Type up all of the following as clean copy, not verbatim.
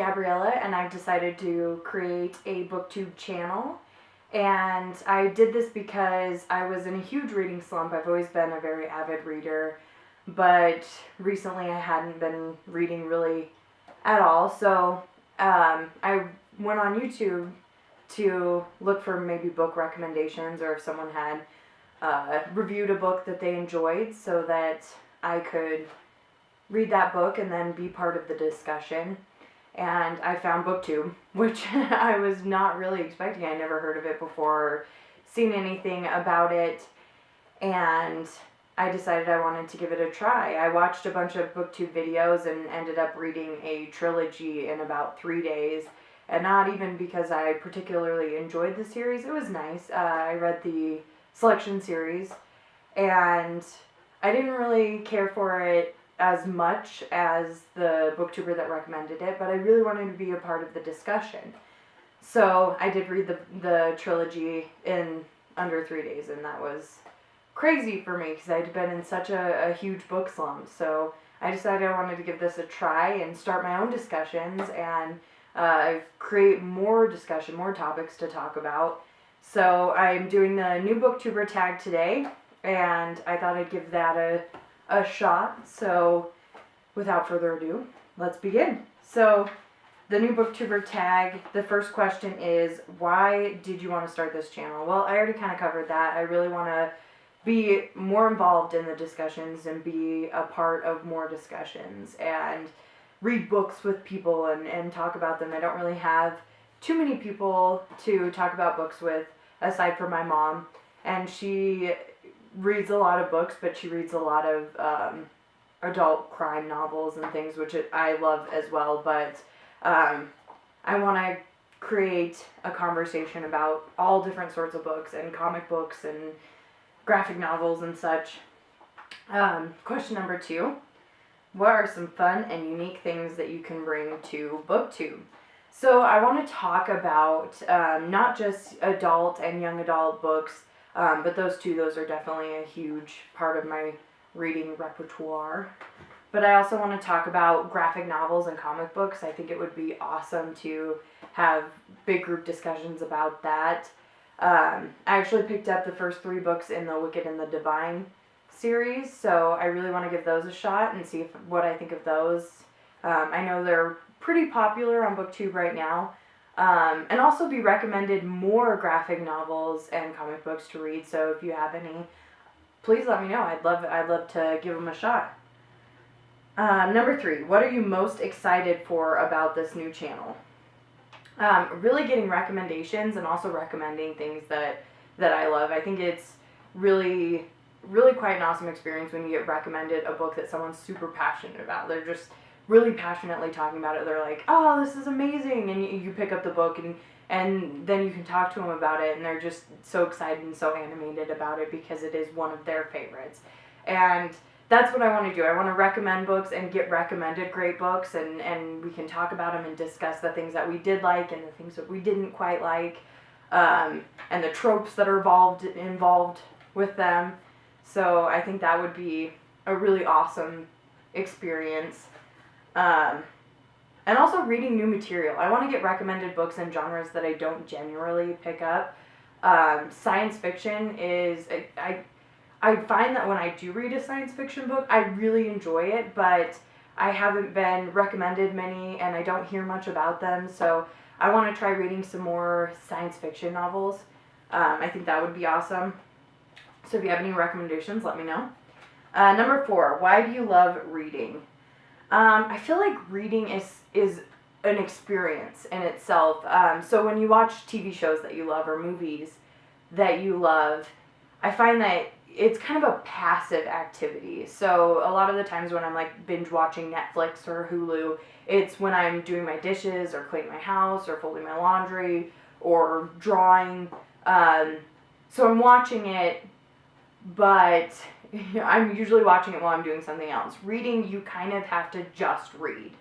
Gabriella, and I've decided to create a Booktube channel. And I did this because I was in a huge reading slump. I've always been a very avid reader, but recently I hadn't been reading really at all. So I went on YouTube to look for maybe book recommendations, or if someone had reviewed a book that they enjoyed, so that I could read that book and then be part of the discussion. And I found Booktube, which I was not really expecting. I never heard of it before or seen anything about it, and I decided I wanted to give it a try. I watched a bunch of Booktube videos and ended up reading a trilogy in about 3 days, and not even because I particularly enjoyed the series. It was nice. I read the Selection series, and I didn't really care for it as much as the booktuber that recommended it, but I really wanted to be a part of the discussion. So I did read the trilogy in under 3 days, and that was crazy for me because I'd been in such a huge book slump. So I decided I wanted to give this a try and start my own discussions and create more discussion, more topics to talk about. So I'm doing the new Booktuber tag today, and I thought I'd give that a shot. So without further ado, let's begin. So the new Booktuber tag, the first question is, why did you want to start this channel? Well, I already kind of covered that. I really want to be more involved in the discussions and be a part of more discussions and read books with people and talk about them. I don't really have too many people to talk about books with aside from my mom, and she reads a lot of books, but she reads a lot of adult crime novels and things, which I love as well, but I want to create a conversation about all different sorts of books and comic books and graphic novels and such. Question number 2, what are some fun and unique things that you can bring to Booktube? So I want to talk about not just adult and young adult books, but those are definitely a huge part of my reading repertoire. But I also want to talk about graphic novels and comic books. I think it would be awesome to have big group discussions about that. I actually picked up the first 3 books in the Wicked and the Divine series, so I really want to give those a shot and see what I think of those. I know they're pretty popular on Booktube right now, and also be recommended more graphic novels and comic books to read. So if you have any, please let me know. I'd love to give them a shot. Number 3, what are you most excited for about this new channel? Really getting recommendations and also recommending things that I love. I think it's really quite an awesome experience when you get recommended a book that someone's super passionate about. They're just really passionately talking about it. They're like, oh, this is amazing, and you pick up the book and then you can talk to them about it, and they're just so excited and so animated about it because it is one of their favorites. And that's what I want to do. I want to recommend books and get recommended great books, and we can talk about them and discuss the things that we did like and the things that we didn't quite like, and the tropes that are involved with them. So I think that would be a really awesome experience. And also reading new material. I want to get recommended books and genres that I don't generally pick up. Science fiction is, I find that when I do read a science fiction book, I really enjoy it, but I haven't been recommended many and I don't hear much about them, so I want to try reading some more science fiction novels. I think that would be awesome. So if you have any recommendations, let me know. Number 4, why do you love reading? I feel like reading is an experience in itself. So when you watch TV shows that you love or movies that you love, I find that it's kind of a passive activity. So a lot of the times when I'm like binge watching Netflix or Hulu, it's when I'm doing my dishes or cleaning my house or folding my laundry or drawing. So I'm watching it, but I'm usually watching it while I'm doing something else. Reading, you kind of have to just read.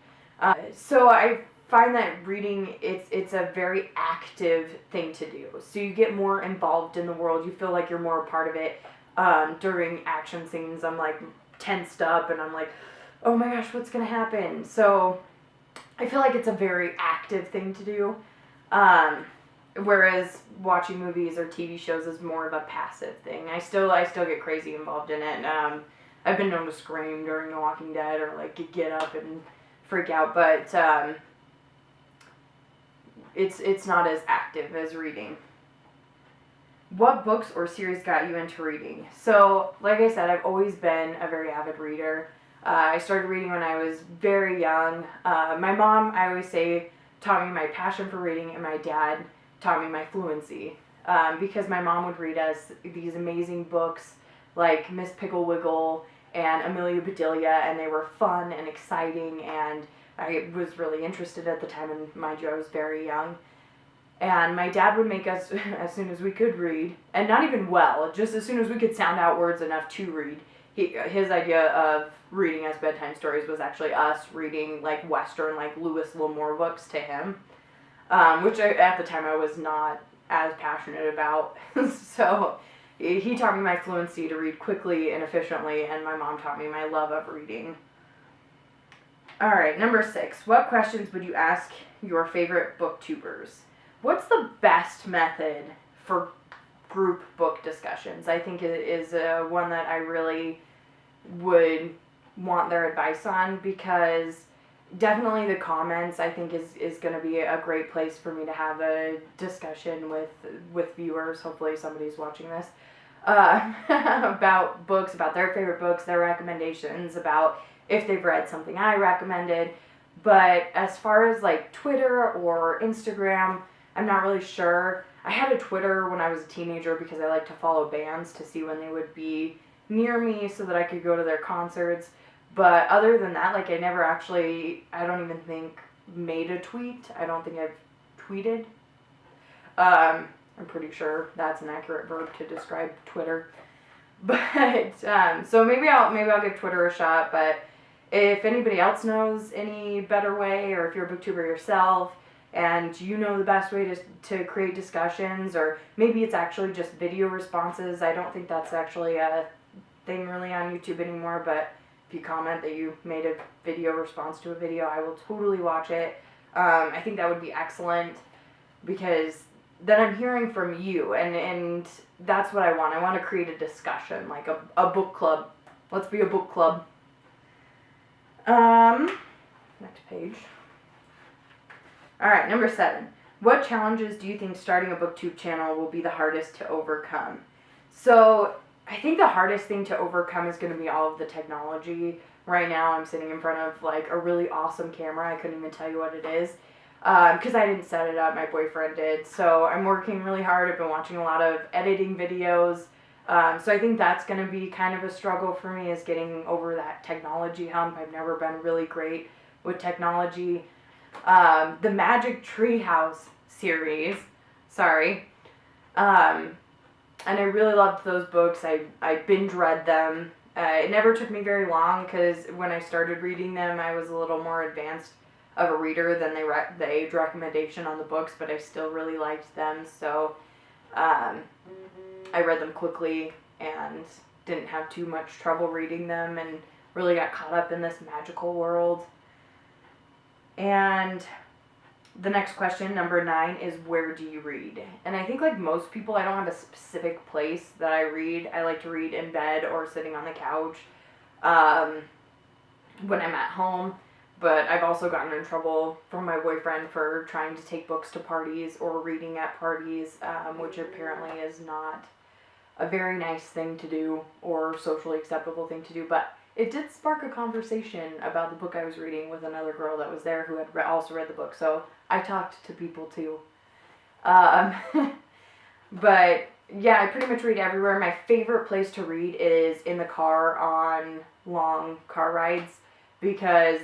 So I find that reading, it's a very active thing to do. So you get more involved in the world. You feel like you're more a part of it. During action scenes, I'm like tensed up and I'm like, oh my gosh, what's going to happen? So I feel like it's a very active thing to do. Whereas watching movies or TV shows is more of a passive thing. I still get crazy involved in it. I've been known to scream during The Walking Dead or like get up and freak out, but it's not as active as reading. What books or series got you into reading? So, like I said, I've always been a very avid reader. I started reading when I was very young. My mom, I always say, taught me my passion for reading, and my dad taught me my fluency. Because my mom would read us these amazing books like Miss Pickle Wiggle and Amelia Bedelia, and they were fun and exciting, and I was really interested at the time, and mind you, I was very young. And my dad would make us, as soon as we could read, and not even well, just as soon as we could sound out words enough to read. His idea of reading us bedtime stories was actually us reading like Western, like Lewis L'Amour books to him, which at the time I was not as passionate about. So he taught me my fluency to read quickly and efficiently, and my mom taught me my love of reading. All right, number 6. What questions would you ask your favorite booktubers? What's the best method for group book discussions? I think it is one that I really would want their advice on, because definitely the comments I think is going to be a great place for me to have a discussion with viewers. Hopefully somebody's watching this. About books, about their favorite books, their recommendations, about if they've read something I recommended. But as far as like Twitter or Instagram, I'm not really sure. I had a Twitter when I was a teenager because I like to follow bands to see when they would be near me so that I could go to their concerts. But other than that, like I never actually, I don't even think made a tweet. I don't think I've tweeted. I'm pretty sure that's an accurate verb to describe Twitter. But so maybe I'll give Twitter a shot. But if anybody else knows any better way, or if you're a booktuber yourself and you know the best way to create discussions, or maybe it's actually just video responses. I don't think that's actually a thing really on YouTube anymore, but if you comment that you made a video response to a video, I will totally watch it. I think that would be excellent, because then I'm hearing from you, and that's what I want. I want to create a discussion, like a book club. Let's be a book club. Next page. All right, number 7. What challenges do you think starting a booktube channel will be the hardest to overcome? So I think the hardest thing to overcome is going to be all of the technology. Right now I'm sitting in front of like a really awesome camera. I couldn't even tell you what it is because I didn't set it up. My boyfriend did. So I'm working really hard. I've been watching a lot of editing videos. So I think that's going to be kind of a struggle for me, is getting over that technology hump. I've never been really great with technology. The Magic Treehouse series, and I really loved those books. I binge read them. It never took me very long, because when I started reading them, I was a little more advanced of a reader than the age recommendation on the books, but I still really liked them. So I read them quickly and didn't have too much trouble reading them, and really got caught up in this magical world. And the next question, number 9, is where do you read? And I think like most people, I don't have a specific place that I read. I like to read in bed or sitting on the couch when I'm at home. But I've also gotten in trouble from my boyfriend for trying to take books to parties or reading at parties, which apparently is not a very nice thing to do or socially acceptable thing to do. But it did spark a conversation about the book I was reading with another girl that was there who had also read the book. So I talked to people too. But yeah, I pretty much read everywhere. My favorite place to read is in the car on long car rides, because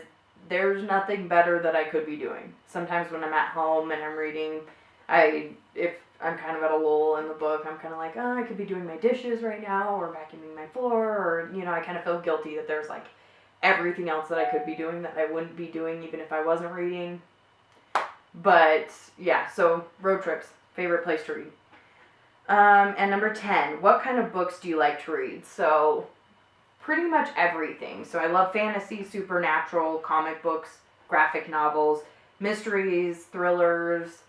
there's nothing better that I could be doing. Sometimes when I'm at home and I'm reading, if I'm kind of at a lull in the book, I'm kind of like, oh, I could be doing my dishes right now, or vacuuming my floor, or, I kind of feel guilty that there's like everything else that I could be doing that I wouldn't be doing even if I wasn't reading. But yeah, so road trips, favorite place to read. And number 10, what kind of books do you like to read? So pretty much everything. So I love fantasy, supernatural, comic books, graphic novels, mysteries, thrillers,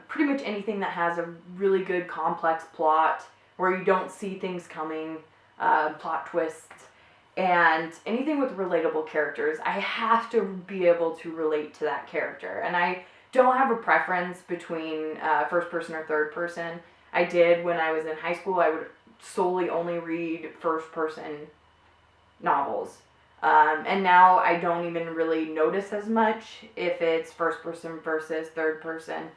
pretty much anything that has a really good complex plot where you don't see things coming, plot twists, and anything with relatable characters. I have to be able to relate to that character, and I don't have a preference between first person or third person. I did when I was in high school. I would solely only read first person novels. And now I don't even really notice as much if it's first person versus third person.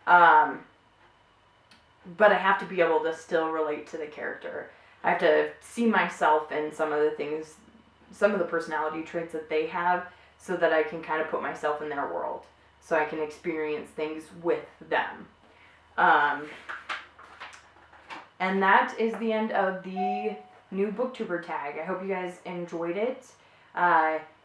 But I have to be able to still relate to the character. I have to see myself in some of the things, some of the personality traits that they have, so that I can kind of put myself in their world, so I can experience things with them. And that is the end of the new Booktuber tag. I hope you guys enjoyed it.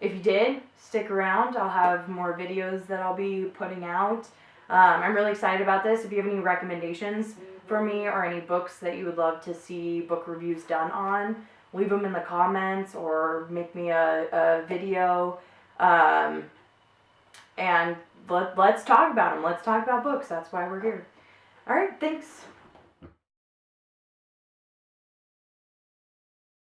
If you did, stick around. I'll have more videos that I'll be putting out. I'm really excited about this. If you have any recommendations for me or any books that you would love to see book reviews done on, leave them in the comments or make me a video. And let's talk about them. Let's talk about books. That's why we're here. All right, thanks.